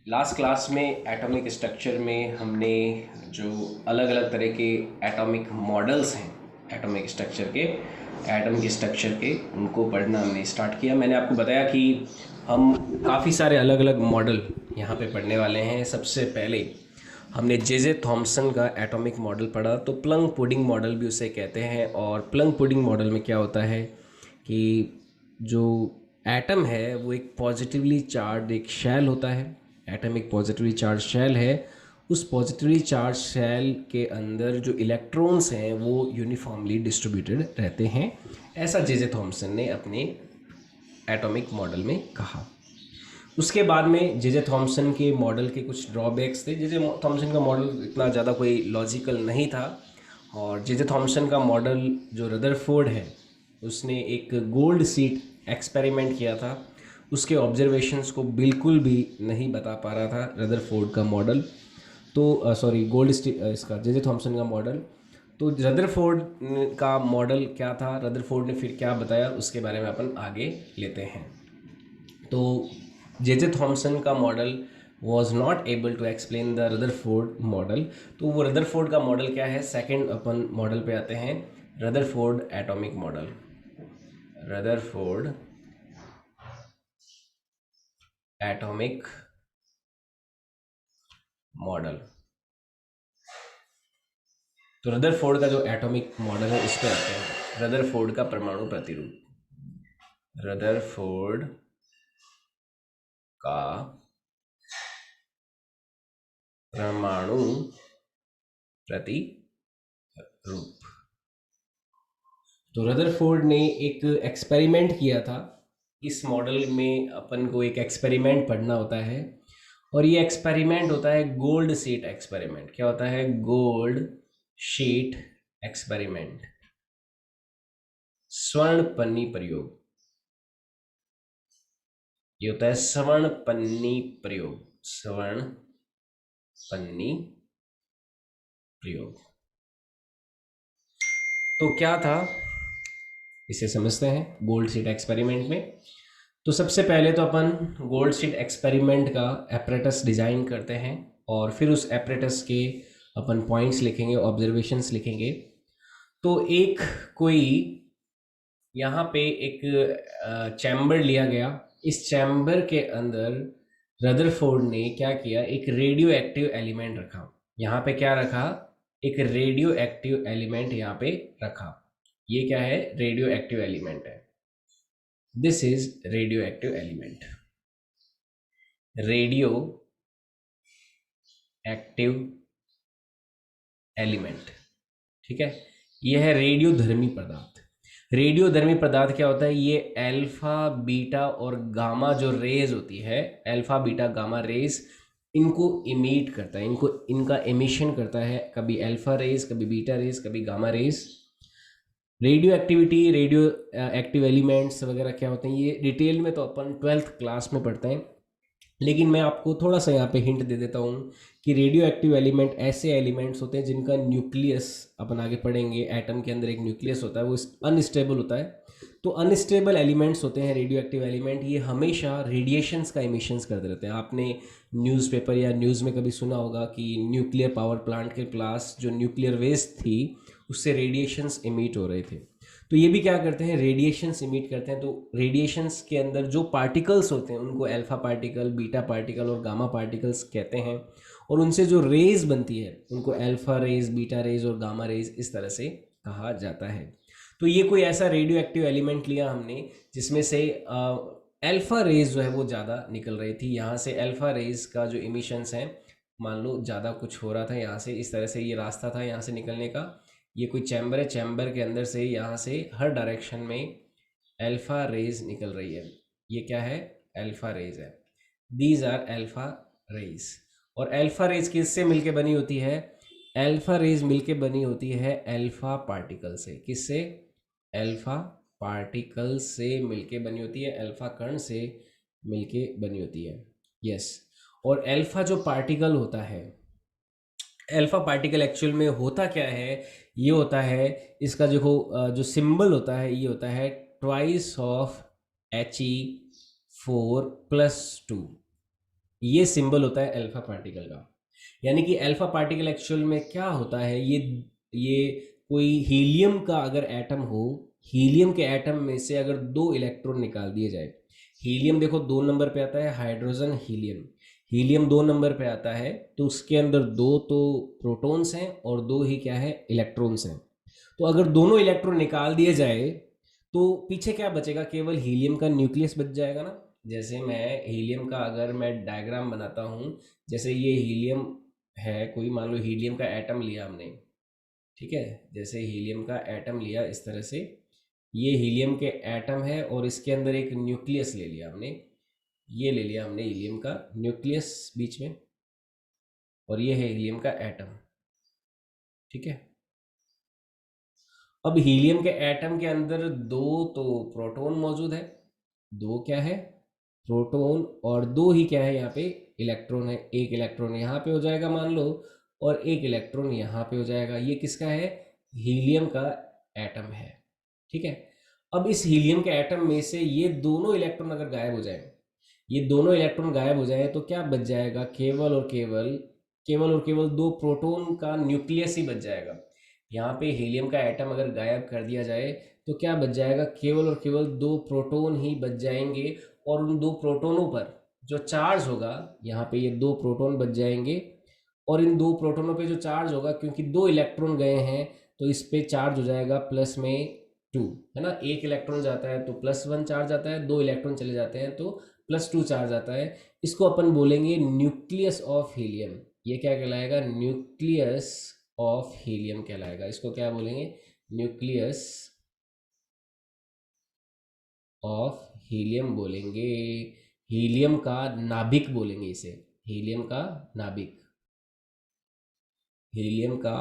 Last class में atomic structure में हमने जो अलग अलग तरह के एटॉमिक मॉडल्स हैं एटॉमिक स्ट्रक्चर के एटम के स्ट्रक्चर के उनको पढ़ना हमने स्टार्ट किया। मैंने आपको बताया कि हम काफ़ी सारे अलग अलग मॉडल यहाँ पे पढ़ने वाले हैं। सबसे पहले हमने जे थॉमसन का एटॉमिक मॉडल पढ़ा, तो प्लंग पुडिंग मॉडल भी उसे कहते हैं। और प्लंग पुडिंग मॉडल में क्या होता है कि जो एटम है वो एक पॉजिटिवली चार्ज एक शेल होता है। एटम एक पॉजिटिवली चार्ज शेल है। उस पॉजिटिवली चार्ज शेल के अंदर जो इलेक्ट्रॉन्स हैं वो यूनिफॉर्मली डिस्ट्रीब्यूटेड रहते हैं, ऐसा जे थॉमसन ने अपने एटॉमिक मॉडल में कहा। उसके बाद में जे थॉमसन के मॉडल के कुछ ड्रॉबैक्स थे। जे थॉमसन का मॉडल इतना ज़्यादा कोई लॉजिकल नहीं था, और जे थॉमसन का मॉडल जो रदरफोर्ड है उसने एक गोल्ड सीट एक्सपेरिमेंट किया था, उसके ऑब्जर्वेशंस को बिल्कुल भी नहीं बता पा रहा था रदरफोर्ड का मॉडल। तो सॉरी इसका जे थॉमसन का मॉडल। तो रदरफोर्ड का मॉडल क्या था, रदरफोर्ड ने फिर क्या बताया, उसके बारे में अपन आगे लेते हैं। तो जे थॉमसन का model was not able to explain the Rutherford model. तो वो रदरफोर्ड का मॉडल क्या है, सेकंड अपन मॉडल पे आते हैं, Rutherford atomic model. Rutherford atomic model. तो रदरफोर्ड का जो एटॉमिक मॉडल है उस पर आते हैं। रदरफोर्ड का परमाणु प्रतिरूप। रदरफोर्ड का परमाणु प्रतिरूप। तो रदरफोर्ड ने एक एक्सपेरिमेंट किया था। इस मॉडल में अपन को एक एक्सपेरिमेंट पढ़ना होता है, और ये एक्सपेरिमेंट होता है गोल्ड शीट एक्सपेरिमेंट। क्या होता है? गोल्ड शीट एक्सपेरिमेंट, स्वर्ण पन्नी प्रयोग। ये होता है स्वर्ण पन्नी प्रयोग। स्वर्ण पन्नी प्रयोग। तो क्या था, इसे समझते हैं गोल्ड शीट एक्सपेरिमेंट में। तो सबसे पहले तो अपन गोल्ड शीट एक्सपेरिमेंट का एपरेटस डिज़ाइन करते हैं, और फिर उस एपरेटस के अपन पॉइंट्स लिखेंगे, ऑब्जर्वेशंस लिखेंगे। तो एक कोई यहाँ पे एक चैम्बर लिया गया। इस चैम्बर के अंदर रदरफोर्ड ने क्या किया, एक रेडियो एक्टिव एलिमेंट रखा। यहाँ पे क्या रखा? एक रेडियो एक्टिव एलिमेंट यहाँ पे रखा। ये क्या है? रेडियो एक्टिव एलिमेंट है। This is radio active element. Radio active element, ठीक है। यह है रेडियो धर्मी पदार्थ। रेडियो धर्मी पदार्थ क्या होता है? ये अल्फा बीटा और गामा जो रेज होती है, अल्फा बीटा गामा रेज, इनको इमिट करता है, इनको इनका एमिशन करता है। कभी अल्फा रेज, कभी बीटा रेज, कभी gamma rays. Radio activity, radio active elements वगैरह क्या होते हैं, ये डिटेल में तो अपन 12th क्लास में पढ़ते हैं। लेकिन मैं आपको थोड़ा सा यहाँ पे हिंट दे देता हूँ कि रेडियो एक्टिव एलिमेंट ऐसे एलिमेंट्स होते हैं जिनका न्यूक्लियस, अपन आगे पढ़ेंगे, एटम के अंदर एक न्यूक्लियस होता है, वो अनस्टेबल होता है। तो अनस्टेबल एलिमेंट्स होते हैं रेडियो एक्टिव एलिमेंट। ये हमेशा रेडिएशंस का इमिशंस करते रहते हैं। आपने न्यूज़पेपर या न्यूज़ में कभी सुना होगा कि न्यूक्लियर पावर प्लांट के पास जो न्यूक्लियर वेस्ट थी उससे रेडिएशंस इमिट हो रहे थे। तो ये भी क्या करते हैं? रेडिएशंस इमिट करते हैं। तो रेडिएशंस के अंदर जो पार्टिकल्स होते हैं उनको अल्फा पार्टिकल, बीटा पार्टिकल और गामा पार्टिकल्स कहते हैं, और उनसे जो रेज बनती है उनको अल्फा रेज, बीटा रेज और गामा रेज इस तरह से कहा जाता है। तो ये कोई ऐसा रेडियो एक्टिव एलिमेंट लिया हमने जिसमें से अल्फा रेज जो है वो ज़्यादा निकल रही थी। यहाँ से अल्फा रेज का जो इमिशंस हैं, मान लो ज़्यादा कुछ हो रहा था यहाँ से, इस तरह से ये रास्ता था यहाँ से निकलने का। ये कोई चैम्बर है, चैम्बर के अंदर से यहाँ से हर डायरेक्शन में अल्फा रेज निकल रही है। ये क्या है? अल्फा रेज है। These are alpha rays. और अल्फा रेज किससे मिलके बनी होती है? अल्फा रेज मिलके बनी होती है अल्फा पार्टिकल से। किससे? अल्फा पार्टिकल से मिलके बनी होती है, अल्फा कण से मिलके बनी होती है। यस। और अल्फा जो पार्टिकल होता है, अल्फा पार्टिकल एक्चुअल में होता क्या है? ये होता है, इसका जो सिंबल होता है ये होता है ट्वाइस ऑफ He4+2। ये सिंबल होता है अल्फा पार्टिकल का। यानी कि अल्फा पार्टिकल एक्चुअल में क्या होता है, ये कोई हीलियम का अगर एटम हो, हीलियम के एटम में से अगर 2 इलेक्ट्रॉन निकाल दिए जाए, हीलियम देखो 2 नंबर पे आता है, हाइड्रोजन हीलियम, हीलियम 2 नंबर पे आता है, तो उसके अंदर 2 तो प्रोटॉन्स हैं और 2 ही क्या है, इलेक्ट्रॉन्स हैं। तो अगर दोनों इलेक्ट्रॉन निकाल दिए जाए तो पीछे क्या बचेगा, केवल हीलियम का न्यूक्लियस बच जाएगा ना। जैसे मैं हीलियम का अगर मैं डायग्राम बनाता हूँ, जैसे ये हीलियम है, कोई मान लो हीलियम का एटम लिया हमने, ठीक है, जैसे हीलियम का एटम लिया इस तरह से, ये हीलियम के एटम है और इसके अंदर एक न्यूक्लियस ले लिया हमने, ये ले लिया हमने हीलियम का न्यूक्लियस बीच में, और ये है हीलियम का एटम, ठीक है। अब हीलियम के एटम के अंदर 2 तो प्रोटॉन मौजूद है, 2 क्या है, प्रोटॉन, और 2 ही क्या है यहाँ पे, इलेक्ट्रॉन है। एक इलेक्ट्रॉन यहाँ पे हो जाएगा मान लो, और एक इलेक्ट्रॉन यहाँ पे हो जाएगा। ये किसका है, हीलियम का एटम है, ठीक है। अब इस हीलियम के एटम में से ये दोनों इलेक्ट्रॉन अगर गायब हो जाए, ये दोनों इलेक्ट्रॉन गायब हो जाए तो क्या बच जाएगा, केवल और केवल 2 प्रोटॉन का न्यूक्लियस ही बच जाएगा। यहाँ पे हीलियम का एटम अगर गायब कर दिया जाए तो क्या बच जाएगा, केवल और केवल 2 प्रोटॉन ही बच जाएंगे, और उन 2 प्रोटॉनों पर जो चार्ज होगा, यहाँ पे ये 2 प्रोटॉन बच जाएंगे, और इन 2 प्रोटॉनों पे जो चार्ज होगा, क्योंकि 2 इलेक्ट्रॉन गए हैं तो इस पे चार्ज हो जाएगा प्लस में 2, है ना। एक इलेक्ट्रॉन जाता है तो +1 चार्ज आता है, 2 इलेक्ट्रॉन चले जाते हैं तो +2 चार्ज आता है। इसको अपन बोलेंगे न्यूक्लियस ऑफ हीलियम। ये क्या कहलाएगा, न्यूक्लियस ऑफ हीलियम कहलाएगा। इसको क्या बोलेंगे, न्यूक्लियस ऑफ हीलियम बोलेंगे। हीलियम का नाभिक बोलेंगे इसे, हीलियम का नाभिक, हीलियम का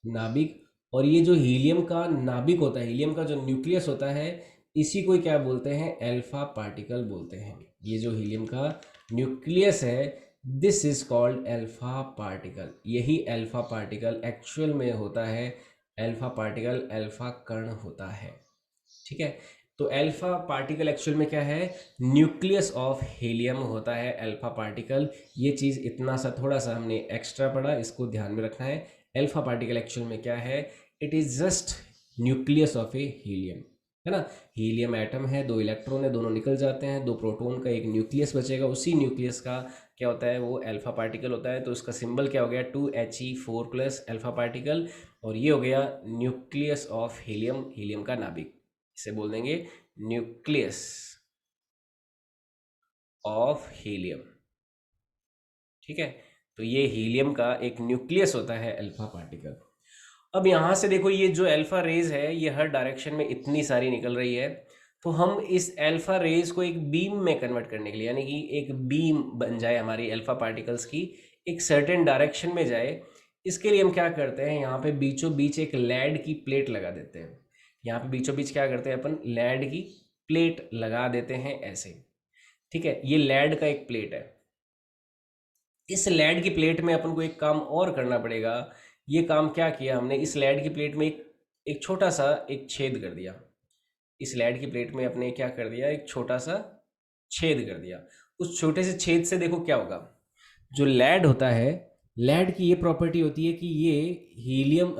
नाभिक। और ये जो हीलियम का नाभिक होता है, हीलियम का जो न्यूक्लियस होता है, इसी को क्या बोलते हैं, अल्फा पार्टिकल बोलते हैं। ये जो हीलियम का न्यूक्लियस है, this is called alpha particle. यही अल्फा पार्टिकल एक्चुअल में होता है, अल्फा पार्टिकल अल्फा कण होता है, ठीक है। तो अल्फा पार्टिकल एक्चुअल में क्या है, न्यूक्लियस ऑफ हीलियम होता है अल्फा पार्टिकल। ये चीज़ इतना सा थोड़ा सा हमने एक्स्ट्रा पढ़ा, इसको ध्यान में रखना है। अल्फा पार्टिकल एक्चुअल में क्या है, it is just nucleus of A helium, है ना। हीलियम एटम है, 2 इलेक्ट्रॉन है, दोनों निकल जाते हैं, 2 प्रोटॉन का एक न्यूक्लियस बचेगा, उसी न्यूक्लियस का क्या होता है, वो अल्फा पार्टिकल होता है। तो उसका सिंबल क्या हो गया, 2He4+ अल्फा पार्टिकल, और ये हो गया न्यूक्लियस ऑफ हीलियम, हीलियम का नाभिक। इसे बोल देंगे न्यूक्लियस ऑफ हीलियम, ठीक है। तो ये हीलियम का एक न्यूक्लियस होता है अल्फा पार्टिकल। अब यहाँ से देखो, ये जो अल्फा रेज है ये हर डायरेक्शन में इतनी सारी निकल रही है, तो हम इस अल्फा रेज को एक बीम में कन्वर्ट करने के लिए, यानी कि एक बीम बन जाए हमारी अल्फा पार्टिकल्स की, एक सर्टेन डायरेक्शन में जाए, इसके लिए हम क्या करते हैं, यहाँ पे बीचों बीच एक लेड की प्लेट लगा देते हैं। यहाँ पे बीचों बीच क्या करते हैं अपन, लेड की प्लेट लगा देते हैं ऐसे, ठीक है। ये लेड का एक प्लेट है। इस लेड की प्लेट में अपन को एक काम और करना पड़ेगा। ये काम क्या किया हमने, इस लेड की प्लेट में एक एक छोटा सा एक छेद कर दिया। इस लेड की प्लेट में अपने क्या कर दिया, एक छोटा सा छेद कर दिया। उस छोटे से छेद से देखो क्या होगा, जो लेड होता है, लेड की ये प्रॉपर्टी होती है कि ये हीलियम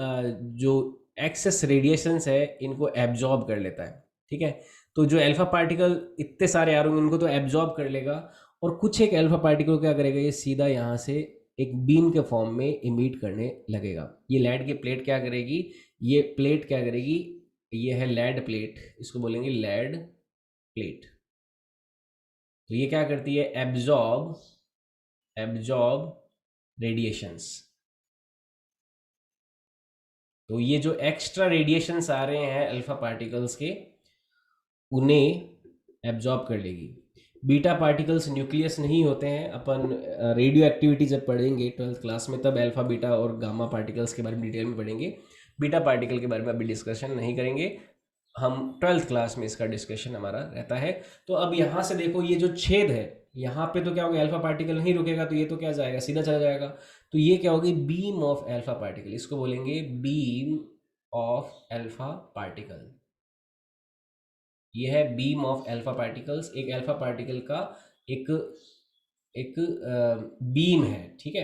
जो एक्सेस रेडिएशंस है इनको एब्जॉर्ब कर लेता है, ठीक है। तो जो अल्फा पार्टिकल इतने सारे आ रहे होंगे उनको तो एब्जॉर्ब कर लेगा, और कुछ एक अल्फा पार्टिकल क्या करेगा, ये सीधा यहाँ से एक बीम के फॉर्म में इमिट करने लगेगा। ये लेड की प्लेट क्या करेगी, ये प्लेट क्या करेगी, ये है लेड प्लेट, इसको बोलेंगे लेड प्लेट। तो ये क्या करती है, एब्जॉर्ब एब्जॉर्ब रेडिएशंस। तो ये जो एक्स्ट्रा रेडिएशंस आ रहे हैं अल्फा पार्टिकल्स के, उन्हें एब्जॉर्ब कर लेगी। बीटा पार्टिकल्स न्यूक्लियस नहीं होते हैं। अपन रेडियो एक्टिविटी जब पढ़ेंगे 12th क्लास में, तब अल्फा बीटा और गामा पार्टिकल्स के बारे में डिटेल में पढ़ेंगे। बीटा पार्टिकल के बारे में अभी डिस्कशन नहीं करेंगे, हम 12th क्लास में इसका डिस्कशन हमारा रहता है। तो अब यहाँ से देखो, ये जो छेद है यहाँ पे तो क्या होगा, अल्फा पार्टिकल नहीं रुकेगा, तो ये तो क्या जाएगा, सीधा चला जाएगा। तो ये क्या होगी, बीम ऑफ अल्फा पार्टिकल, इसको बोलेंगे बीम ऑफ अल्फा पार्टिकल। ये है बीम ऑफ अल्फा पार्टिकल्स। एक अल्फा पार्टिकल का एक एक बीम है, ठीक है।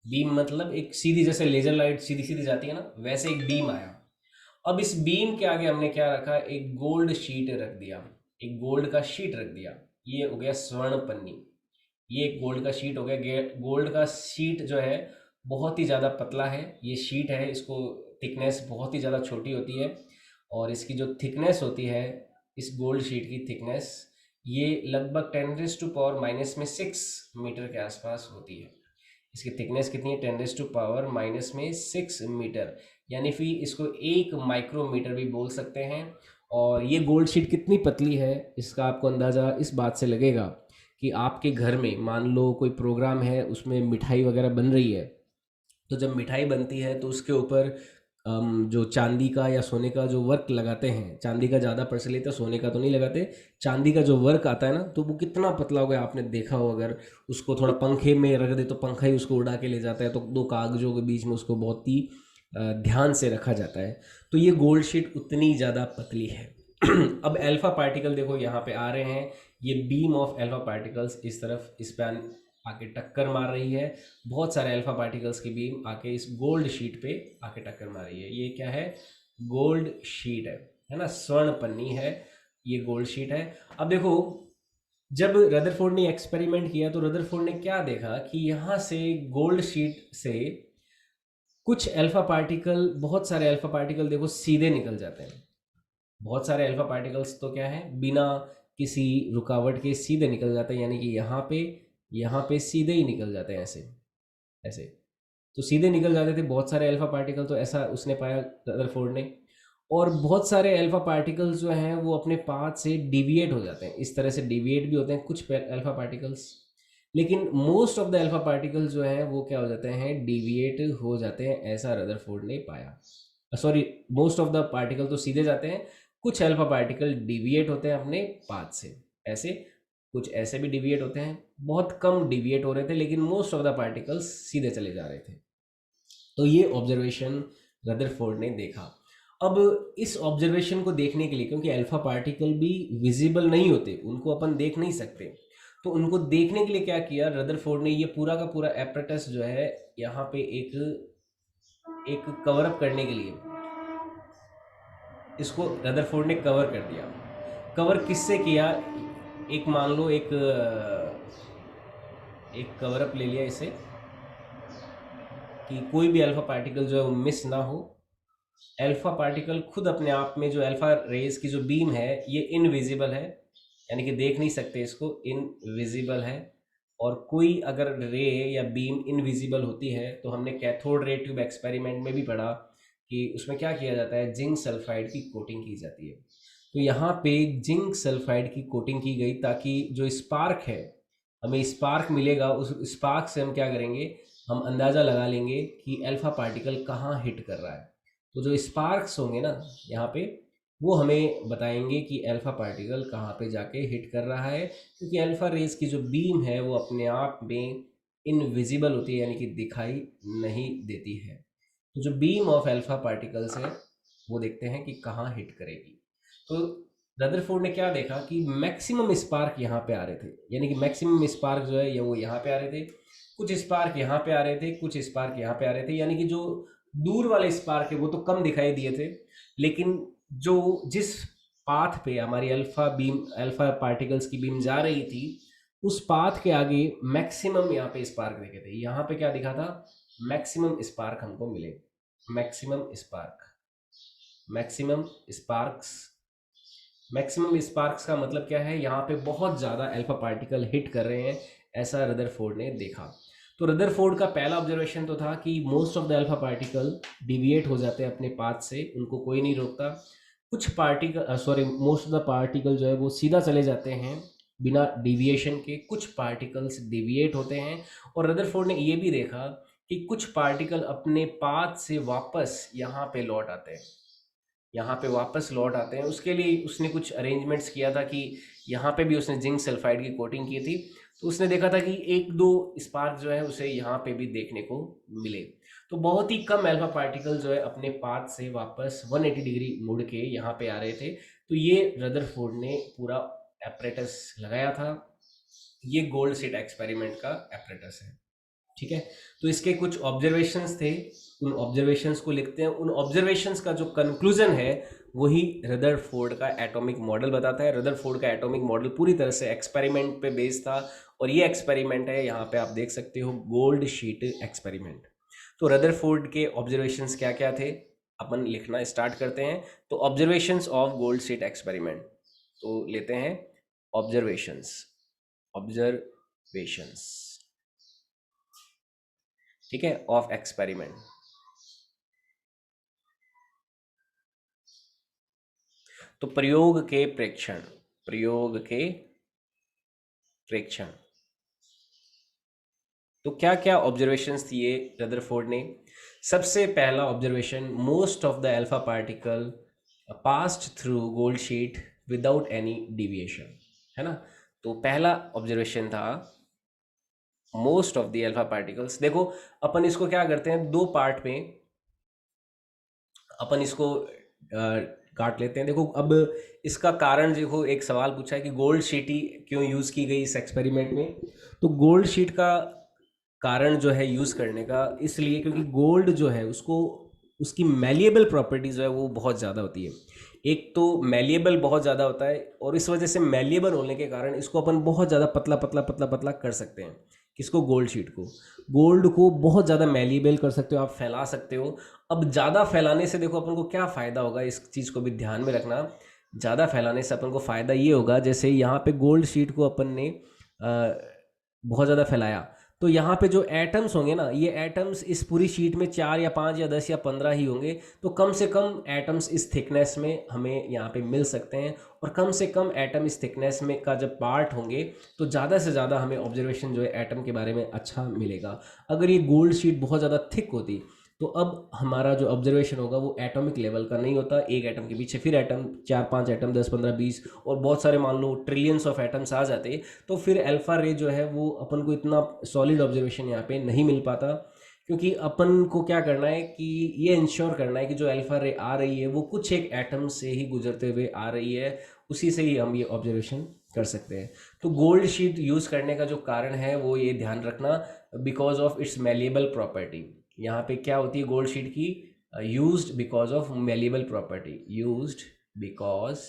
बीम मतलब एक सीधी, जैसे लेजर लाइट सीधी सीधी जाती है ना, वैसे एक बीम आया। अब इस बीम के आगे हमने क्या रखा, एक गोल्ड शीट रख दिया, एक गोल्ड का शीट रख दिया। ये हो गया स्वर्ण पन्नी, ये एक गोल्ड का शीट हो गया। गोल्ड का शीट जो है बहुत ही ज़्यादा पतला है, ये शीट है, इसको थिकनेस बहुत ही ज़्यादा छोटी होती है। और इसकी जो थिकनेस होती है, इस गोल्ड शीट की थिकनेस, ये लगभग 10⁻⁻⁶ मीटर के आसपास होती है। इसकी थिकनेस कितनी है, 10⁻⁻⁻�6, यानी फिर इसको 1 माइक्रोमीटर भी बोल सकते हैं। और ये गोल्ड शीट कितनी पतली है, इसका आपको अंदाज़ा इस बात से लगेगा कि आपके घर में मान लो कोई प्रोग्राम है, उसमें मिठाई वगैरह बन रही है, तो जब मिठाई बनती है तो उसके ऊपर जो चांदी का या सोने का जो वर्क लगाते हैं, चांदी का ज़्यादा प्रचलित है, सोने का तो नहीं लगाते, चांदी का जो वर्क आता है ना, तो वो कितना पतला होगा, आपने देखा हो। अगर उसको थोड़ा पंखे में रख दे तो पंखा ही उसको उड़ा के ले जाता है, तो दो कागजों के बीच में उसको बहुत ही ध्यान से रखा जाता है। तो ये गोल्ड शीट उतनी ज़्यादा पतली है। अब अल्फा पार्टिकल देखो यहाँ पे आ रहे हैं, ये बीम ऑफ अल्फा पार्टिकल्स इस तरफ इस पे आके टक्कर मार रही है। बहुत सारे अल्फा पार्टिकल्स की बीम आके इस गोल्ड शीट पे आके टक्कर मार रही है। ये क्या है, गोल्ड शीट है ना, स्वर्ण पन्नी है, ये गोल्ड शीट है। अब देखो, जब रदरफोर्ड ने एक्सपेरिमेंट किया तो रदरफोर्ड ने क्या देखा कि यहाँ से गोल्ड शीट से कुछ अल्फा पार्टिकल, बहुत सारे अल्फा पार्टिकल देखो सीधे निकल जाते हैं। बहुत सारे अल्फा पार्टिकल्स तो क्या है, बिना किसी रुकावट के सीधे निकल जाते हैं, यानी कि यहाँ पे सीधे ही निकल जाते हैं, ऐसे ऐसे। तो सीधे निकल जाते थे बहुत सारे अल्फा पार्टिकल, तो ऐसा उसने पाया रदरफोर्ड ने। और बहुत सारे अल्फा पार्टिकल्स जो हैं वो अपने पाथ से डिविएट हो जाते हैं, इस तरह से डिविएट भी होते हैं कुछ अल्फा पार्टिकल्स। लेकिन most of the alpha particles जो हैं वो क्या हो जाते हैं, डिविएट हो जाते हैं, ऐसा रदरफोर्ड ने पाया। Sorry, most of the particle तो सीधे जाते हैं, कुछ अल्फा पार्टिकल डिविएट होते हैं अपने पाथ से, ऐसे कुछ ऐसे भी डिविएट होते हैं। बहुत कम डिविएट हो रहे थे, लेकिन मोस्ट ऑफ द पार्टिकल्स सीधे चले जा रहे थे। तो ये ऑब्जर्वेशन रदरफोर्ड ने देखा। अब इस ऑब्जर्वेशन को देखने के लिए, क्योंकि अल्फा पार्टिकल भी विजिबल नहीं होते, उनको अपन देख नहीं सकते, तो उनको देखने के लिए क्या किया रदरफोर्ड ने, ये पूरा का पूरा एपरेटस जो है यहाँ पे एक एक कवर अप करने के लिए इसको रदरफोर्ड ने कवर कर दिया। कवर किससे किया, एक मान लो एक कवर अप ले लिया इसे, कि कोई भी अल्फा पार्टिकल जो है वो मिस ना हो। अल्फा पार्टिकल खुद अपने आप में, जो अल्फा रेज की जो बीम है ये इनविजिबल है, यानी कि देख नहीं सकते इसको, इनविजिबल है। और कोई अगर रे या बीम इनविजिबल होती है, तो हमने कैथोड रे ट्यूब एक्सपेरिमेंट में भी पढ़ा कि उसमें क्या किया जाता है, जिंक सल्फाइड की कोटिंग की जाती है। तो यहाँ पे जिंक सल्फाइड की कोटिंग की गई, ताकि जो स्पार्क है, हमें स्पार्क मिलेगा, उस स्पार्क से हम क्या करेंगे, हम अंदाज़ा लगा लेंगे कि अल्फा पार्टिकल कहाँ हिट कर रहा है। तो जो स्पार्क्स होंगे ना यहाँ पे, वो हमें बताएंगे कि अल्फा पार्टिकल कहाँ पे जाके हिट कर रहा है, क्योंकि अल्फा रेज की जो बीम है वो अपने आप में इनविजिबल होती है, यानी कि दिखाई नहीं देती है। तो जो बीम ऑफ अल्फा पार्टिकल्स है वो देखते हैं कि कहाँ हिट करेगी। तो रदरफोर्ड ने क्या देखा कि मैक्सिमम स्पार्क यहाँ पे आ रहे थे, यानी कि मैक्सिमम स्पार्क जो है ये वो यहाँ पे आ रहे थे, कुछ स्पार्क यहाँ पे आ रहे थे, कुछ स्पार्क यहाँ पे आ रहे थे, यानी कि जो दूर वाले स्पार्क है वो तो कम दिखाई दिए थे, लेकिन जो जिस पाथ पे हमारी अल्फा पार्टिकल्स की बीम जा रही थी, उस पाथ के आगे मैक्सिमम यहाँ पे स्पार्क दिखे थे। यहाँ पे क्या दिखा था, मैक्सिमम स्पार्क हमको मिले, maximum spark, maximum sparks. Maximum sparks का मतलब क्या है, यहाँ पे बहुत ज़्यादा अल्फा पार्टिकल हिट कर रहे हैं, ऐसा रदरफोर्ड ने देखा। तो रदरफोर्ड का पहला ऑब्जर्वेशन तो था कि most of the alpha particle deviate हो जाते हैं अपने पाथ से, उनको कोई नहीं रोकता। कुछ particle, sorry, most of the particle जो है वो सीधा चले जाते हैं बिना डिविएशन के, कुछ पार्टिकल्स डिविएट होते हैं। और रदरफोर्ड ने ये भी देखा कि कुछ पार्टिकल अपने पाथ से वापस यहाँ पे लौट आते हैं, यहाँ पे वापस लौट आते हैं। उसके लिए उसने कुछ अरेंजमेंट्स किया था कि यहाँ पे भी उसने जिंक सल्फाइड की कोटिंग की थी, तो उसने देखा था कि एक दो स्पार्क जो है उसे यहाँ पे भी देखने को मिले। तो बहुत ही कम अल्फा पार्टिकल जो है अपने पाथ से वापस 180 डिग्री मुड़ के यहाँ पे आ रहे थे। तो ये रदरफोर्ड ने पूरा एपरेटस लगाया था, ये गोल्ड सीट एक्सपेरिमेंट का एपरेटस है। ठीक है, तो इसके कुछ ऑब्जर्वेशंस थे, उन ऑब्जर्वेशंस को लिखते हैं। उन ऑब्जर्वेशंस का जो कंक्लूजन है वही रदरफोर्ड का एटॉमिक मॉडल बताता है। रदरफोर्ड का एटॉमिक मॉडल पूरी तरह से एक्सपेरिमेंट पे बेस्ड था, और ये एक्सपेरिमेंट है, यहाँ पे आप देख सकते हो, गोल्ड शीट एक्सपेरिमेंट। तो रदरफोर्ड के ऑब्जर्वेशंस क्या क्या थे, अपन लिखना स्टार्ट करते हैं। तो observations of gold sheet experiment, तो लेते हैं ऑब्जर्वेशंस, ऑब्जर्वेशंस, ठीक है, ऑफ एक्सपेरिमेंट। तो प्रयोग के प्रेक्षण, प्रयोग के प्रेक्षण, तो क्या क्या ऑब्जर्वेशंस दिए रदरफोर्ड ने। सबसे पहला observation, most of the alpha particle passed through gold sheet without any deviation, है ना। तो पहला ऑब्जर्वेशन था most of the alpha particles. देखो अपन इसको क्या करते हैं, दो पार्ट में अपन इसको काट लेते हैं। देखो अब इसका कारण, देखो एक सवाल पूछा है कि गोल्ड शीट ही क्यों यूज़ की गई इस एक्सपेरिमेंट में। तो गोल्ड शीट का कारण जो है यूज़ करने का, इसलिए क्योंकि गोल्ड जो है उसको, उसकी मैलिएबल प्रॉपर्टीज़ जो है वो बहुत ज़्यादा होती है। एक तो मैलिएबल बहुत ज़्यादा होता है, और इस वजह से मैलिएबल होने के कारण इसको अपन बहुत ज़्यादा पतला पतला पतला पतला कर सकते हैं। किसको, गोल्ड शीट को। गोल्ड को बहुत ज़्यादा मैलिएबल कर सकते हो, आप फैला सकते हो। अब ज़्यादा फैलाने से देखो अपन को क्या फ़ायदा होगा, इस चीज़ को भी ध्यान में रखना। ज़्यादा फैलाने से अपन को फ़ायदा ये होगा, जैसे यहाँ पे गोल्ड शीट को अपन ने बहुत ज़्यादा फैलाया, तो यहाँ पे जो एटम्स होंगे ना, ये एटम्स इस पूरी शीट में 4 या 5 या 10 या 15 ही होंगे। तो कम से कम एटम्स इस थिकनेस में हमें यहाँ पे मिल सकते हैं, और कम से कम एटम इस थिकनेस में का जब पार्ट होंगे तो ज़्यादा से ज़्यादा हमें ऑब्जर्वेशन जो है एटम के बारे में अच्छा मिलेगा। अगर ये गोल्ड शीट बहुत ज़्यादा थिक होती, तो अब हमारा जो ऑब्जर्वेशन होगा वो एटॉमिक लेवल का नहीं होता, एक एटम के पीछे फिर एटम, 4-5 एटम, 10-15-20 और बहुत सारे, मान लो ट्रिलियंस ऑफ एटम्स आ जाते, तो फिर अल्फा रे जो है वो अपन को इतना सॉलिड ऑब्जर्वेशन यहाँ पे नहीं मिल पाता। क्योंकि अपन को क्या करना है कि ये इंश्योर करना है कि जो अल्फा रे आ रही है वो कुछ एक एटम से ही गुजरते हुए आ रही है, उसी से ही हम ये ऑब्जर्वेशन कर सकते हैं। तो गोल्ड शीट यूज़ करने का जो कारण है वो ये ध्यान रखना, because of its malleable property. यहाँ पे क्या होती है गोल्ड शीट की, used because of malleable property, used because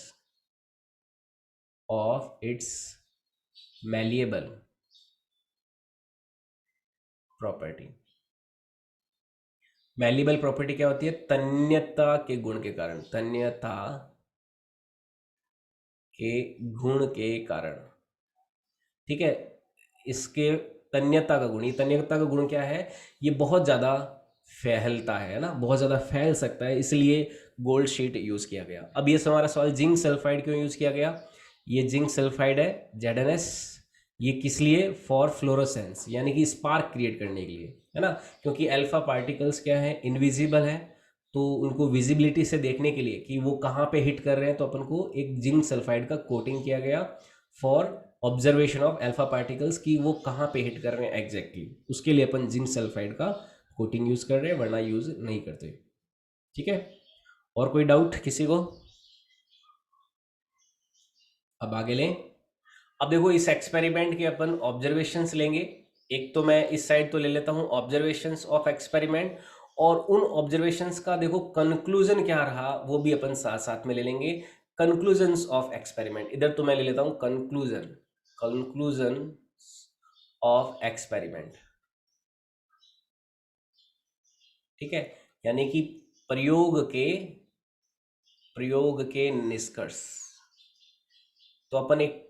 of its malleable property. Malleable property क्या होती है, तन्यता के गुण के कारण, तन्यता के गुण के कारण, ठीक है। इसके तन्यता का गुण, ये तन्यता का गुण क्या है, ये बहुत ज़्यादा फैलता है ना, बहुत ज़्यादा फैल सकता है, इसलिए गोल्ड शीट यूज़ किया गया। अब ये हमारा सवाल, जिंक सल्फाइड क्यों यूज़ किया गया। ये जिंक सल्फाइड है, ZnS, ये किस लिए, फॉर फ्लोरोसेंस, यानी कि स्पार्क क्रिएट करने के लिए, है ना। क्योंकि अल्फा पार्टिकल्स क्या है, इनविजिबल है, तो उनको विजिबिलिटी से देखने के लिए कि वो कहाँ पे हिट कर रहे हैं, तो अपन को एक जिंक सल्फाइड का कोटिंग किया गया for observation of alpha particles, की वो कहाँ पे हिट कर रहे हैं एग्जैक्टली, उसके लिए अपन जिंक सल्फाइड का कोटिंग यूज़ कर रहे हैं, वरना यूज़ नहीं करते। ठीक है, और कोई डाउट किसी को। अब आगे लें। अब देखो इस एक्सपेरिमेंट के अपन ऑब्जर्वेशंस लेंगे। एक तो मैं इस साइड तो ले लेता हूँ ऑब्जर्वेशंस ऑफ एक्सपेरिमेंट, और उन ऑब्जर्वेशंस का देखो कंक्लूजन क्या रहा वो भी अपन साथ साथ में ले लेंगे। कंक्लूजन्स ऑफ एक्सपेरिमेंट, इधर तो मैं ले लेता हूँ कंक्लूजन, कंक्लूजन ऑफ एक्सपेरिमेंट, ठीक है, यानी कि प्रयोग के निष्कर्ष। तो अपन एक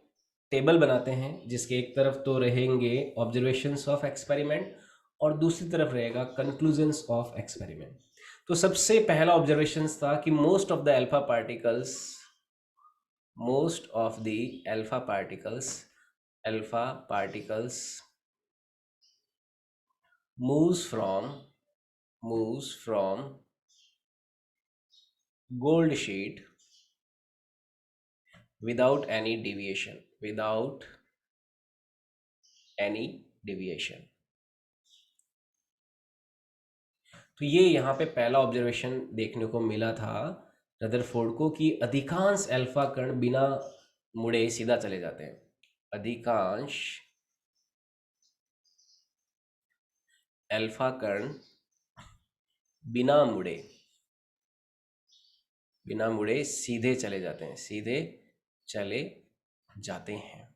टेबल बनाते हैं जिसके एक तरफ तो रहेंगे ऑब्जर्वेशंस ऑफ एक्सपेरिमेंट, और दूसरी तरफ रहेगा कंक्लूजन्स ऑफ एक्सपेरिमेंट। तो सबसे पहला ऑब्जर्वेशंस था कि most of the alpha particles moves from gold sheet without any deviation। तो ये यहाँ पे पहला ऑब्जर्वेशन देखने को मिला था रदरफोर्ड को, कि अधिकांश अल्फा कण बिना मुड़े सीधा चले जाते हैं। अधिकांश अल्फा कण बिना मुड़े सीधे चले जाते हैं, सीधे चले जाते हैं।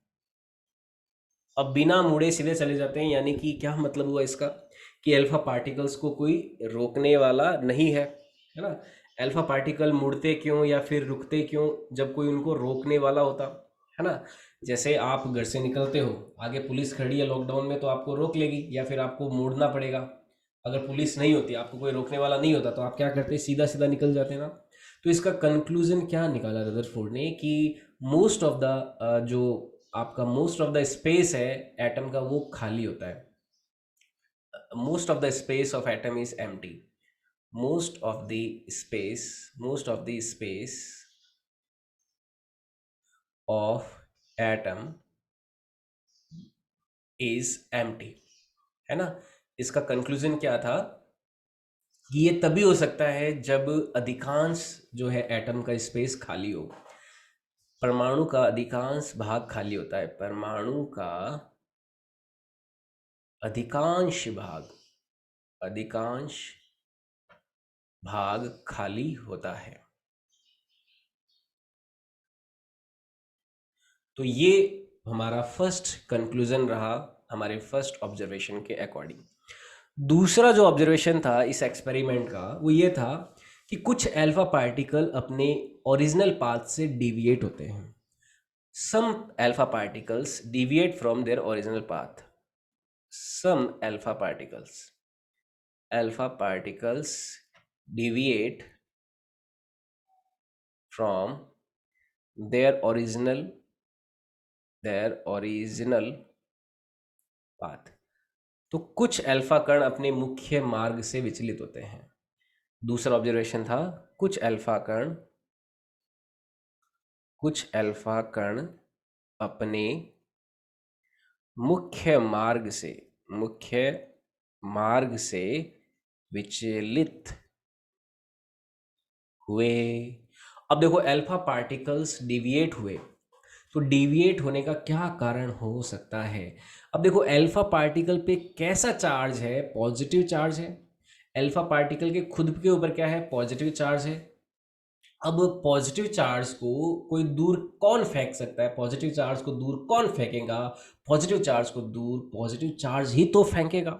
अब बिना मुड़े सीधे चले जाते हैं यानी कि क्या मतलब हुआ इसका, कि अल्फा पार्टिकल्स को कोई रोकने वाला नहीं है ना। अल्फा पार्टिकल मुड़ते क्यों या फिर रुकते क्यों, जब कोई उनको रोकने वाला होता है ना। जैसे आप घर से निकलते हो, आगे पुलिस खड़ी है लॉकडाउन में, तो आपको रोक लेगी या फिर आपको मोड़ना पड़ेगा। अगर पुलिस नहीं होती, आपको कोई रोकने वाला नहीं होता, तो आप क्या करते, सीधा सीधा निकल जाते ना। तो इसका कंक्लूजन क्या निकाला रदरफोर्ड ने, कि मोस्ट ऑफ द जो आपका मोस्ट ऑफ द स्पेस है एटम का, वो खाली होता है। Most of the space of atom is empty. Most of the space of atom is empty, है ना। इसका कंक्लूजन क्या था, कि ये तभी हो सकता है जब अधिकांश जो है एटम का स्पेस खाली हो। परमाणु का अधिकांश भाग खाली होता है, परमाणु का अधिकांश भाग खाली होता है। तो ये हमारा फर्स्ट कंक्लूजन रहा, हमारे फर्स्ट ऑब्जर्वेशन के अकॉर्डिंग। दूसरा जो ऑब्जर्वेशन था इस एक्सपेरिमेंट का, वो ये था कि कुछ अल्फा पार्टिकल अपने ओरिजिनल पाथ से डिविएट होते हैं। Some alpha particles deviate from their original path. Some alpha particles deviate from their original path। तो कुछ अल्फा कण अपने मुख्य मार्ग से विचलित होते हैं। दूसरा ऑब्जर्वेशन था, कुछ अल्फा कण अपने मुख्य मार्ग से विचलित हुए। अब देखो, अल्फा पार्टिकल्स डिविएट हुए, तो डिविएट होने का क्या कारण हो सकता है। अब देखो, अल्फा पार्टिकल पे कैसा चार्ज है, पॉजिटिव चार्ज है। अल्फा पार्टिकल के खुद के ऊपर क्या है, पॉजिटिव चार्ज है। अब पॉजिटिव चार्ज को कोई दूर कौन फेंक सकता है, पॉजिटिव चार्ज को दूर कौन फेंकेगा, पॉजिटिव चार्ज को दूर पॉजिटिव चार्ज ही तो फेंकेगा।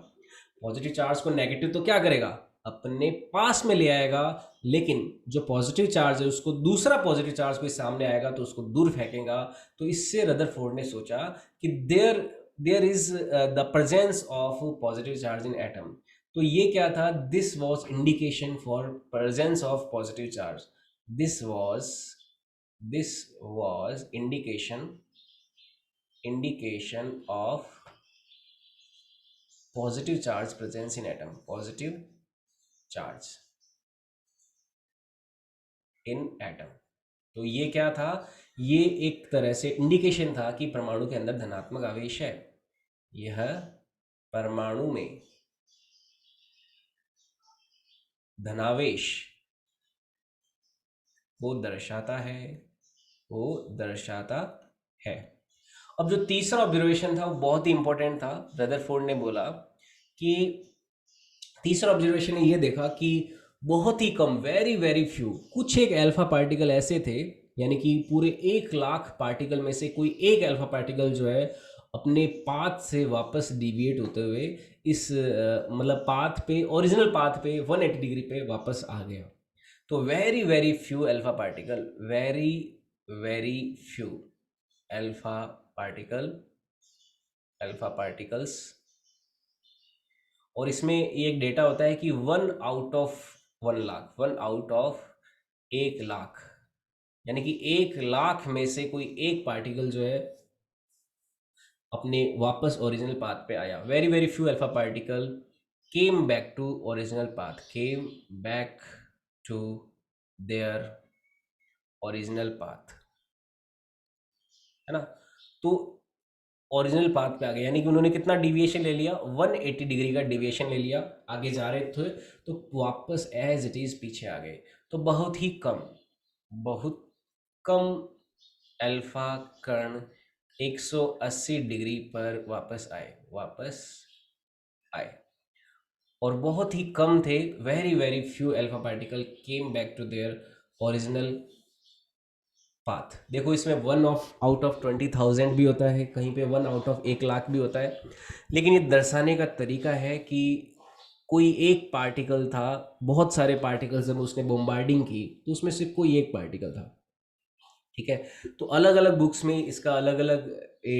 पॉजिटिव चार्ज को नेगेटिव तो क्या करेगा, अपने पास में ले आएगा, लेकिन जो पॉजिटिव चार्ज है उसको दूसरा पॉजिटिव चार्ज कोई सामने आएगा तो उसको दूर फेंकेगा। तो इससे रदरफोर्ड ने सोचा कि there there is the presence of positive charge in atom. तो ये क्या था, this was indication for presence of positive charge. this was this was indication of positive charge presence in atom, positive charge in atom। तो ये क्या था, ये एक तरह से इंडिकेशन था कि परमाणु के अंदर धनात्मक आवेश है। यह परमाणु में धनावेश वो दर्शाता है। अब जो तीसरा ऑब्जर्वेशन था वो बहुत ही इंपॉर्टेंट था। रदरफोर्ड ने बोला कि तीसरा ऑब्जर्वेशन ने ये देखा कि बहुत ही कम, वेरी वेरी फ्यू, कुछ एक अल्फा पार्टिकल ऐसे थे, यानी कि पूरे 1 लाख पार्टिकल में से कोई एक अल्फा पार्टिकल जो है अपने पाथ से वापस डिविएट होते हुए इस मतलब पाथ पे, ओरिजिनल पाथ पे 180 डिग्री पे वापस आ गया। तो very very few alpha particle, very very few alpha particle alpha particles. और इसमें एक डेटा होता है कि 1/1 लाख, 1/1 लाख, यानी कि 1 लाख में से कोई एक पार्टिकल जो है अपने वापस ओरिजिनल पाथ पे आया। Very very few alpha particle came back to original path, came back to their original path, है ना। तो ओरिजिनल पाथ पे आ गए, यानी कि उन्होंने कितना डिविएशन ले लिया, 180 डिग्री का डिविएशन ले लिया, आगे जा रहे थे तो वापस एज इट इज पीछे आ गए। तो बहुत कम अल्फा कण 180 डिग्री पर वापस आए। और बहुत ही कम थे, very very few alpha particle came back to their original path. देखो इसमें 1/20,000 भी होता है, कहीं पे 1/1,00,000 भी होता है, लेकिन ये दर्शाने का तरीका है कि कोई एक पार्टिकल था, बहुत सारे पार्टिकल्स जब उसने बोम्बार्डिंग की तो उसमें से कोई एक पार्टिकल था। ठीक है, तो अलग अलग बुक्स में इसका अलग अलग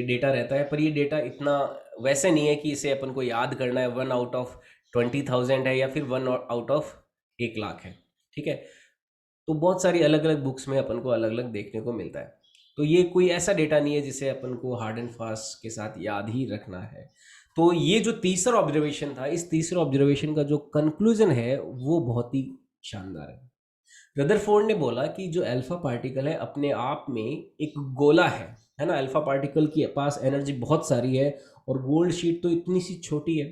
डेटा रहता है, पर ये डेटा इतना वैसे नहीं है कि इसे अपन को याद करना है 1/20,000 है या फिर 1/1,00,000 है। ठीक है, तो बहुत सारी अलग अलग बुक्स में अपन को अलग अलग देखने को मिलता है। तो ये कोई ऐसा डेटा नहीं है जिसे अपन को हार्ड एंड फास्ट के साथ याद ही रखना है। तो ये जो तीसरा ऑब्जर्वेशन था, इस तीसरे ऑब्जर्वेशन का जो कंक्लूजन है वो बहुत ही शानदार है। रदरफोर्ड ने बोला कि जो अल्फा पार्टिकल है अपने आप में एक गोला है ना। अल्फा पार्टिकल के पास एनर्जी बहुत सारी है और गोल्ड शीट तो इतनी सी छोटी है।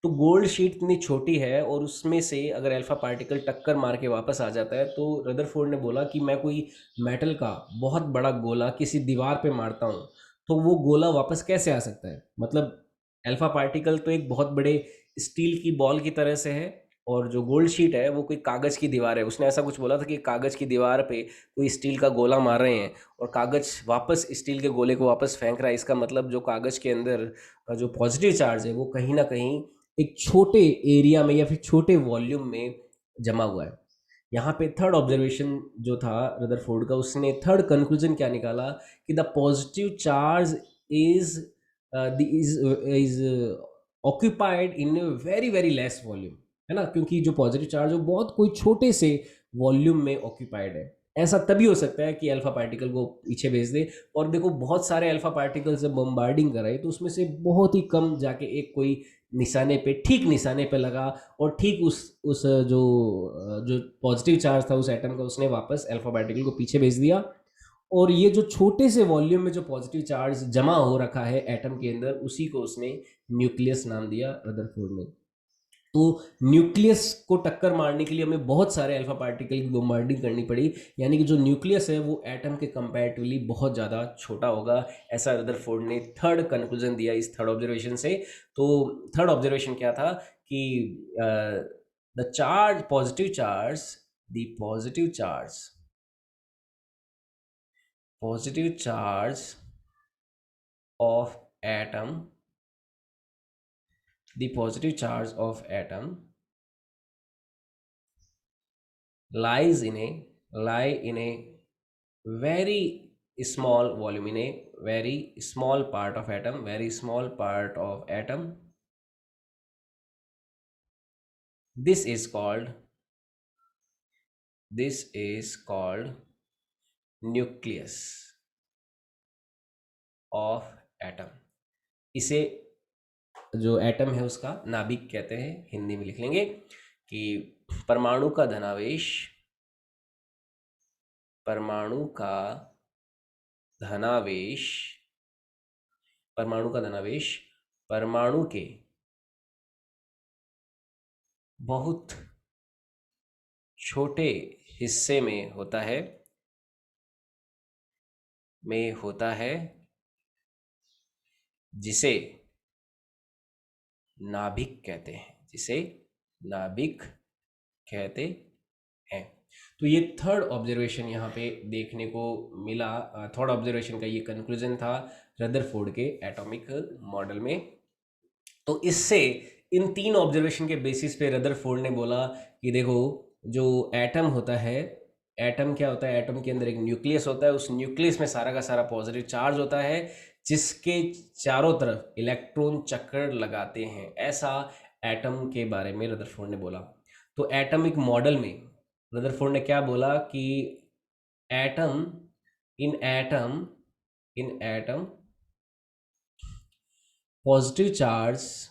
तो गोल्ड शीट इतनी छोटी है और उसमें से अगर अल्फा पार्टिकल टक्कर मार के वापस आ जाता है, तो रदरफोर्ड ने बोला कि मैं कोई मेटल का बहुत बड़ा गोला किसी दीवार पे मारता हूँ तो वो गोला वापस कैसे आ सकता है। मतलब अल्फा पार्टिकल तो एक बहुत बड़े स्टील की बॉल की तरह से है, और जो गोल्ड शीट है वो कोई कागज़ की दीवार है। उसने ऐसा कुछ बोला था कि कागज़ की दीवार पे कोई स्टील का गोला मार रहे हैं और कागज़ वापस स्टील के गोले को वापस फेंक रहा है। इसका मतलब जो कागज़ के अंदर जो पॉजिटिव चार्ज है वो कहीं ना कहीं एक छोटे एरिया में या फिर छोटे वॉल्यूम में जमा हुआ है। यहाँ पे थर्ड ऑब्जर्वेशन जो था रदरफोर्ड का, उसने थर्ड कंक्लूजन क्या निकाला कि the positive charge is is occupied in very very less volume, है ना। क्योंकि जो पॉजिटिव चार्ज है वो बहुत कोई छोटे से वॉल्यूम में ऑक्यूपाइड है। ऐसा तभी हो सकता है कि अल्फा पार्टिकल को पीछे भेज दे। और देखो बहुत सारे अल्फा पार्टिकल जब बम्बार्डिंग कराए तो उसमें से बहुत ही कम जाके एक कोई निशाने पे, ठीक निशाने पे लगा, और ठीक उस जो पॉजिटिव चार्ज था उस एटम का, उसने वापस अल्फा पार्टिकल को पीछे भेज दिया। और ये जो छोटे से वॉल्यूम में जो पॉजिटिव चार्ज जमा हो रखा है एटम के अंदर, उसी को उसने न्यूक्लियस नाम दिया रदरफोर्ड ने। तो न्यूक्लियस को टक्कर मारने के लिए हमें बहुत सारे अल्फा पार्टिकल की बॉम्बार्डिंग करनी पड़ी, यानी कि जो न्यूक्लियस है वो एटम के कंपैरेटिवली बहुत ज़्यादा छोटा होगा। ऐसा रदरफोर्ड ने थर्ड कंक्लूजन दिया इस थर्ड ऑब्जर्वेशन से। तो थर्ड ऑब्जर्वेशन क्या था कि the charge positive charge the positive charge of atom the positive charge of atom lie in a very small volume, in a very small part of atom, very small part of atom. this is called this is called nucleus of atom. इसे जो atom है उसका नाभिक कहते हैं। हिंदी में लिख लेंगे कि परमाणु का धनावेश परमाणु का धनावेश परमाणु का धनावेश परमाणु के बहुत छोटे हिस्से में होता है जिसे नाभिक कहते हैं। तो ये थर्ड ऑब्जर्वेशन यहाँ पे देखने को मिला। थर्ड ऑब्जर्वेशन का ये कंक्लूजन था रदरफोर्ड के एटॉमिक मॉडल में। तो इससे इन तीन ऑब्जर्वेशन के बेसिस पे रदरफोर्ड ने बोला कि देखो, जो एटम होता है, एटम क्या होता है, एटम के अंदर एक न्यूक्लियस होता है, उस न्यूक्लियस में सारा का सारा पॉजिटिव चार्ज होता है जिसके चारों तरफ इलेक्ट्रॉन चक्कर लगाते हैं। ऐसा एटम के बारे में रदरफोर्ड ने बोला। तो एटमिक मॉडल में रदरफोर्ड ने क्या बोला कि atom in atom positive charge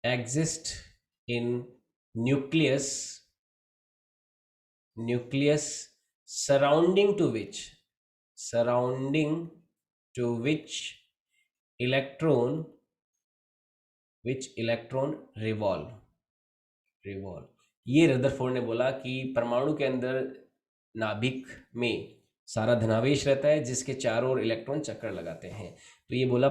exist in nucleus nucleus surrounding to which electron revolve। ये रदरफोर्ड ने बोला कि परमाणु के अंदर नाभिक में सारा धनावेश रहता है जिसके चारों ओर इलेक्ट्रॉन चक्कर लगाते हैं। तो ये बोला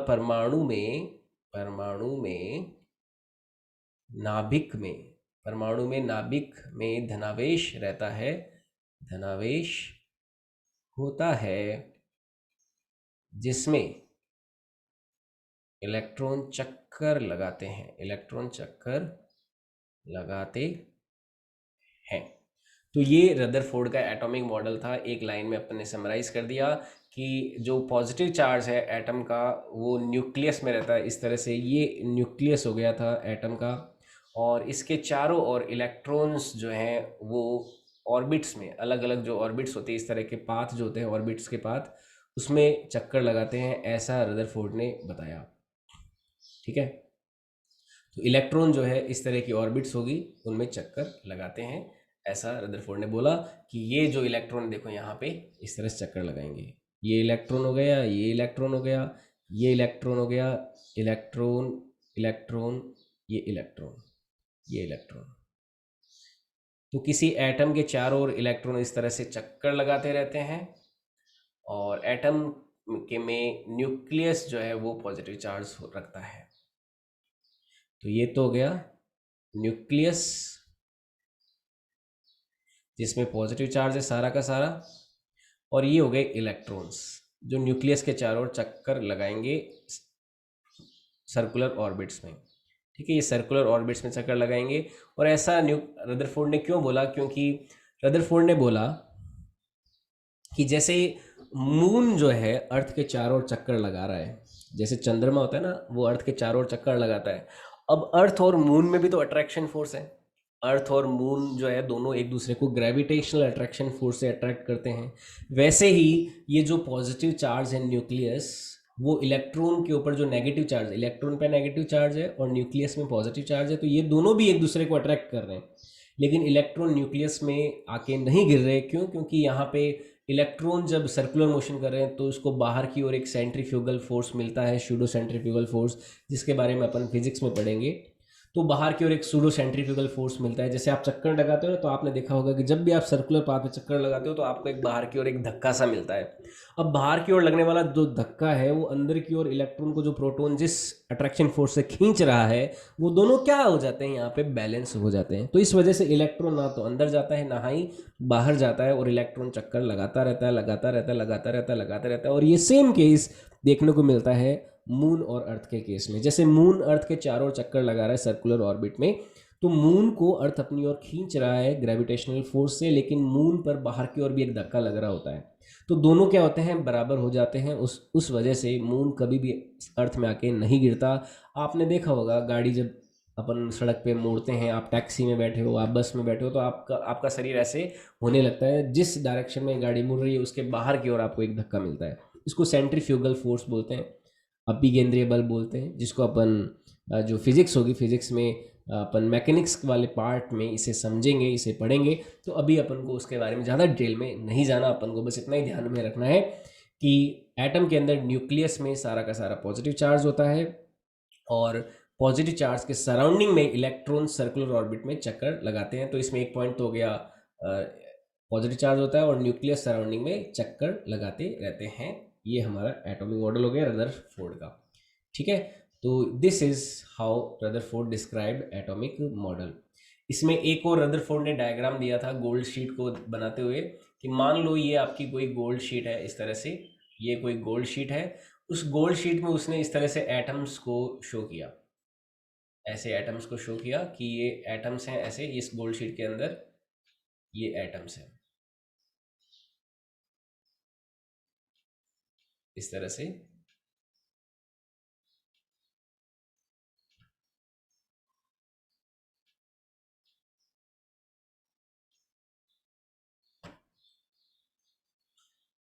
नाभिक में नाभिक में धनावेश रहता है, धनावेश होता है जिसमें इलेक्ट्रॉन चक्कर लगाते हैं, इलेक्ट्रॉन चक्कर लगाते हैं। तो ये रदरफोर्ड का एटॉमिक मॉडल था, एक लाइन में अपन ने समराइज कर दिया कि जो पॉजिटिव चार्ज है एटम का वो न्यूक्लियस में रहता है। इस तरह से ये न्यूक्लियस हो गया था एटम का, और इसके चारों ओर इलेक्ट्रॉन्स जो हैं वो ऑर्बिट्स में, अलग अलग जो ऑर्बिट्स होते हैं, इस तरह के पाथ जो होते हैं ऑर्बिट्स के पाथ, उसमें चक्कर लगाते हैं, ऐसा रदरफोर्ड ने बताया। ठीक है, तो इलेक्ट्रॉन जो है इस तरह की ऑर्बिट्स होगी, उनमें चक्कर लगाते हैं, ऐसा रदरफोर्ड ने बोला कि ये जो इलेक्ट्रॉन देखो यहाँ पे इस तरह से चक्कर लगाएंगे। ये इलेक्ट्रॉन हो गया, ये इलेक्ट्रॉन हो गया, ये इलेक्ट्रॉन हो गया, इलेक्ट्रॉन, इलेक्ट्रॉन, ये इलेक्ट्रॉन, ये इलेक्ट्रॉन। तो किसी एटम के चारों ओर इलेक्ट्रॉन इस तरह से चक्कर लगाते रहते हैं, और एटम के में न्यूक्लियस जो है वो पॉजिटिव चार्ज रखता है। तो ये तो हो गया न्यूक्लियस जिसमें पॉजिटिव चार्ज है सारा का सारा, और ये हो गए इलेक्ट्रॉन्स जो न्यूक्लियस के चारों ओर चक्कर लगाएंगे सर्कुलर ऑर्बिट्स में। ठीक है, ये सर्कुलर ऑर्बिट्स में चक्कर लगाएंगे। और ऐसा रदरफोर्ड ने क्यों बोला? क्योंकि रदरफोर्ड ने बोला कि जैसे मून जो है अर्थ के चारों ओर चक्कर लगा रहा है, जैसे चंद्रमा होता है ना, वो अर्थ के चारों ओर चक्कर लगाता है। अब अर्थ और मून में भी तो अट्रैक्शन फोर्स है। अर्थ और मून जो है दोनों एक दूसरे को ग्रेविटेशनल अट्रैक्शन फोर्स से अट्रैक्ट करते हैं। वैसे ही ये जो पॉजिटिव चार्ज है न्यूक्लियस, वो इलेक्ट्रॉन के ऊपर जो नेगेटिव चार्ज है, इलेक्ट्रॉन पे नेगेटिव चार्ज है और न्यूक्लियस में पॉजिटिव चार्ज है, तो ये दोनों भी एक दूसरे को अट्रैक्ट कर रहे हैं। लेकिन इलेक्ट्रॉन न्यूक्लियस में आके नहीं गिर रहे। क्यों? क्योंकि यहाँ पे इलेक्ट्रॉन जब सर्कुलर मोशन कर रहे हैं तो उसको बाहर की ओर एक सेंट्रीफ्यूगल फोर्स मिलता है, सूडो सेंट्रीफ्यूगल फोर्स, जिसके बारे में अपन फिजिक्स में पढ़ेंगे। तो बाहर की ओर एक सूडो सेंट्रीफ्यूगल फोर्स मिलता है। जैसे आप चक्कर लगाते हो ना, तो आपने देखा होगा कि जब भी आप सर्कुलर पाथ में चक्कर लगाते हो तो आपको एक बाहर की ओर एक धक्का सा मिलता है। अब बाहर की ओर लगने वाला जो धक्का है वो अंदर की ओर इलेक्ट्रॉन को, जो प्रोटॉन जिस अट्रैक्शन फोर्स से खींच रहा है, वो दोनों क्या हो जाते हैं, यहाँ पे बैलेंस हो जाते हैं। तो इस वजह से इलेक्ट्रॉन ना तो अंदर जाता है ना ही बाहर जाता है, और इलेक्ट्रॉन चक्कर लगाता रहता है, लगाता रहता है, लगाता रहता है, लगाता रहता है। और ये सेम केस देखने को मिलता है मून और अर्थ के केस में। जैसे मून अर्थ के चारों ओर चक्कर लगा रहा है सर्कुलर ऑर्बिट में, तो मून को अर्थ अपनी ओर खींच रहा है ग्रेविटेशनल फोर्स से, लेकिन मून पर बाहर की ओर भी एक धक्का लग रहा होता है। तो दोनों क्या होते हैं, बराबर हो जाते हैं। उस वजह से मून कभी भी अर्थ में आके नहीं गिरता। आपने देखा होगा गाड़ी जब अपन सड़क पे मोड़ते हैं, आप टैक्सी में बैठे हो, आप बस में बैठे हो, तो आपका आपका शरीर ऐसे होने लगता है, जिस डायरेक्शन में गाड़ी मुड़ रही है उसके बाहर की ओर आपको एक धक्का मिलता है। इसको सेंट्रीफ्यूगल फोर्स बोलते हैं, अपिकेंद्रीय बल बोलते हैं, जिसको अपन जो फिजिक्स होगी, फिजिक्स में अपन मैकेनिक्स वाले पार्ट में इसे समझेंगे, इसे पढ़ेंगे। तो अभी अपन को उसके बारे में ज़्यादा डिटेल में नहीं जाना, अपन को बस इतना ही ध्यान में रखना है कि एटम के अंदर न्यूक्लियस में सारा का सारा पॉजिटिव चार्ज होता है, और पॉजिटिव चार्ज के सराउंडिंग में इलेक्ट्रॉन सर्कुलर ऑर्बिट में चक्कर लगाते हैं। तो इसमें एक पॉइंट तो हो गया, पॉजिटिव चार्ज होता है और न्यूक्लियस सराउंडिंग में चक्कर लगाते रहते हैं। ये हमारा एटॉमिक मॉडल हो गया रदरफोर्ड का। ठीक है, तो this is how Rutherford described atomic model. इसमें एक और रदरफोर्ड ने डायग्राम दिया था गोल्ड शीट को बनाते हुए, कि मान लो ये आपकी कोई गोल्ड शीट है, इस तरह से ये कोई गोल्ड शीट है। उस गोल्ड शीट में उसने इस तरह से एटम्स को शो किया, ऐसे एटम्स को शो किया कि ये एटम्स हैं, ऐसे इस गोल्ड शीट के अंदर ये एटम्स हैं, इस तरह से।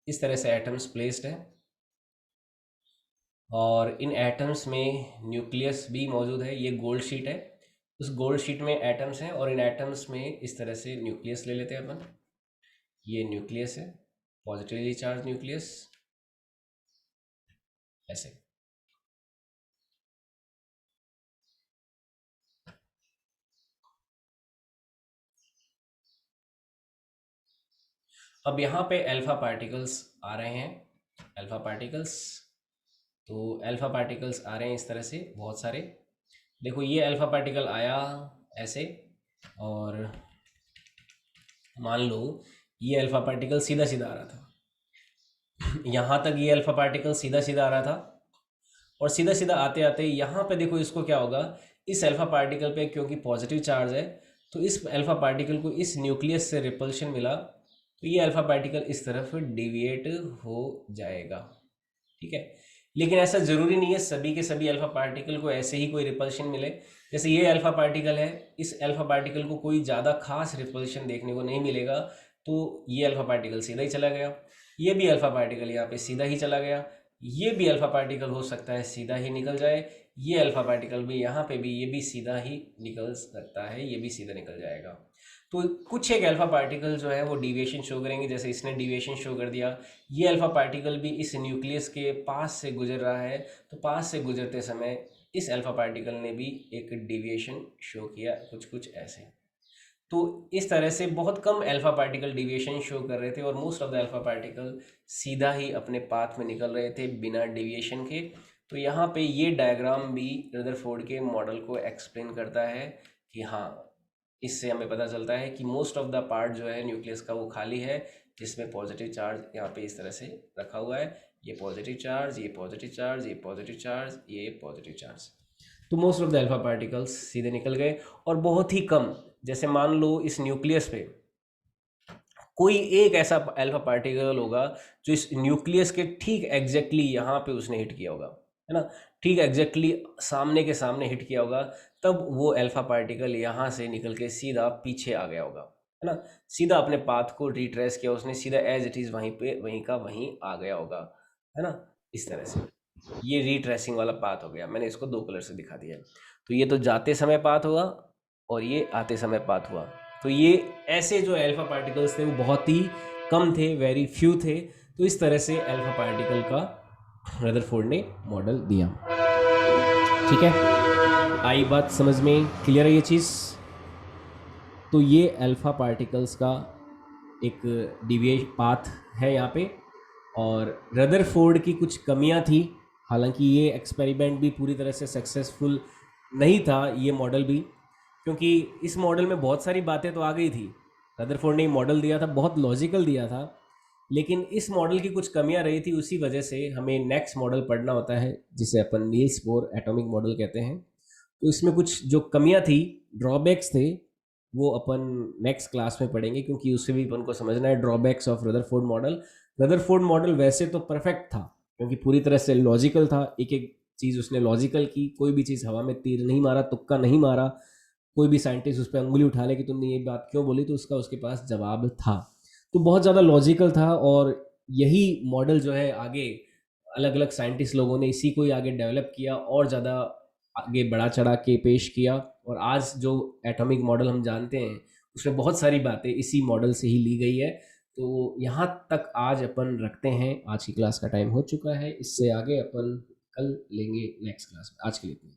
इस तरह से एटम्स प्लेस्ड है, और इन एटम्स में न्यूक्लियस भी मौजूद है। ये गोल्ड शीट है, उस गोल्ड शीट में एटम्स हैं, और इन एटम्स में इस तरह से न्यूक्लियस ले लेते हैं अपन। ये न्यूक्लियस है, पॉजिटिवली चार्ज न्यूक्लियस, ऐसे। अब यहाँ पे अल्फा पार्टिकल्स आ रहे हैं, अल्फा पार्टिकल्स। तो अल्फा पार्टिकल्स आ रहे हैं इस तरह से बहुत सारे। देखो ये अल्फा पार्टिकल आया ऐसे, और मान लो ये अल्फा पार्टिकल सीधा सीधा आ रहा था, यहाँ तक ये अल्फा पार्टिकल सीधा सीधा आ रहा था, और सीधा सीधा आते आते यहाँ पे देखो इसको क्या होगा, इस अल्फा पार्टिकल पे क्योंकि पॉजिटिव चार्ज है तो इस अल्फा पार्टिकल को इस न्यूक्लियस से रिपल्शन मिला, तो ये अल्फा पार्टिकल इस तरफ डिविएट हो जाएगा। ठीक है, लेकिन ऐसा ज़रूरी नहीं है सभी के सभी अल्फा पार्टिकल को ऐसे ही कोई रिपल्शन मिले। जैसे ये अल्फा पार्टिकल है, इस अल्फा पार्टिकल को कोई ज़्यादा खास रिपल्शन देखने को नहीं मिलेगा, तो ये अल्फा पार्टिकल सीधा ही चला गया। ये भी अल्फा पार्टिकल यहाँ पे सीधा ही चला गया। ये भी अल्फा पार्टिकल हो सकता है सीधा ही निकल जाए। ये अल्फा पार्टिकल भी यहाँ पे भी, ये भी सीधा ही निकल सकता है, ये भी सीधा निकल जाएगा। तो कुछ एक अल्फा पार्टिकल जो है वो डिविएशन शो करेंगे, जैसे इसने डिविएशन शो कर दिया। ये अल्फा पार्टिकल भी इस न्यूक्लियस के पास से गुजर रहा है, तो पास से गुजरते समय इस अल्फा पार्टिकल ने भी एक डिविएशन शो किया, कुछ कुछ ऐसे। तो इस तरह से बहुत कम अल्फा पार्टिकल डिविएशन शो कर रहे थे, और most of the alpha particle सीधा ही अपने पाथ में निकल रहे थे बिना डिविएशन के। तो यहाँ पे ये डायग्राम भी रदरफोर्ड के मॉडल को एक्सप्लेन करता है कि हाँ, इससे हमें पता चलता है कि मोस्ट ऑफ द पार्ट जो है न्यूक्लियस का वो खाली है, जिसमें पॉजिटिव चार्ज यहाँ पे इस तरह से रखा हुआ है। ये पॉजिटिव चार्ज, ये पॉजिटिव चार्ज, ये पॉजिटिव चार्ज, ये पॉजिटिव चार्ज। तो most of the alpha particles सीधे निकल गए, और बहुत ही कम, जैसे मान लो इस न्यूक्लियस पे कोई एक ऐसा अल्फा पार्टिकल होगा जो इस न्यूक्लियस के ठीक एग्जैक्टली यहाँ पे उसने हिट किया होगा, है ना, ठीक एग्जैक्टली सामने के सामने हिट किया होगा, तब वो अल्फा पार्टिकल यहाँ से निकल के सीधा पीछे आ गया होगा, है ना, सीधा अपने पाथ को रिट्रेस किया उसने, सीधा एज इट इज़ वहीं पे वहीं का वहीं आ गया होगा, है ना, इस तरह से। ये रिट्रेसिंग वाला पाथ हो गया, मैंने इसको 2 कलर से दिखा दिया। तो ये तो जाते समय पाथ हुआ, और ये आते समय पाथ हुआ। तो ये ऐसे जो अल्फा पार्टिकल्स थे वो बहुत ही कम थे, वेरी फ्यू थे। तो इस तरह से अल्फा पार्टिकल का रदरफोर्ड ने मॉडल दिया। ठीक है, आई बात समझ में, क्लियर है ये चीज़? तो ये अल्फा पार्टिकल्स का एक डिविएशन पाथ है यहाँ पे, और रदरफोर्ड की कुछ कमियां थी। हालांकि ये एक्सपेरिमेंट भी पूरी तरह से सक्सेसफुल नहीं था, ये मॉडल भी, क्योंकि इस मॉडल में बहुत सारी बातें तो आ गई थी। रदरफोर्ड ने मॉडल दिया था, बहुत लॉजिकल दिया था, लेकिन इस मॉडल की कुछ कमियां रही थी। उसी वजह से हमें नेक्स्ट मॉडल पढ़ना होता है, जिसे अपन नील्स बोर एटॉमिक मॉडल कहते हैं। तो इसमें कुछ जो कमियां थी, ड्रॉबैक्स थे, वो अपन नेक्स्ट क्लास में पढ़ेंगे, क्योंकि उससे भी अपन को समझना है drawbacks of Rutherford model. Rutherford model वैसे तो परफेक्ट था, क्योंकि पूरी तरह से लॉजिकल था, एक एक चीज़ उसने लॉजिकल की, कोई भी चीज़ हवा में तीर नहीं मारा, तुक्का नहीं मारा। कोई भी साइंटिस्ट उस पर अंगुली उठा ले कि तुमने ये बात क्यों बोली, तो उसका उसके पास जवाब था। तो बहुत ज़्यादा लॉजिकल था, और यही मॉडल जो है आगे अलग अलग साइंटिस्ट लोगों ने इसी को ही आगे डेवलप किया, और ज़्यादा आगे बढ़ा चढ़ा के पेश किया। और आज जो एटॉमिक मॉडल हम जानते हैं उसमें बहुत सारी बातें इसी मॉडल से ही ली गई है। तो यहाँ तक आज अपन रखते हैं, आज की क्लास का टाइम हो चुका है, इससे आगे अपन कल लेंगे नेक्स्ट क्लास में। आज के लिए इतना ही।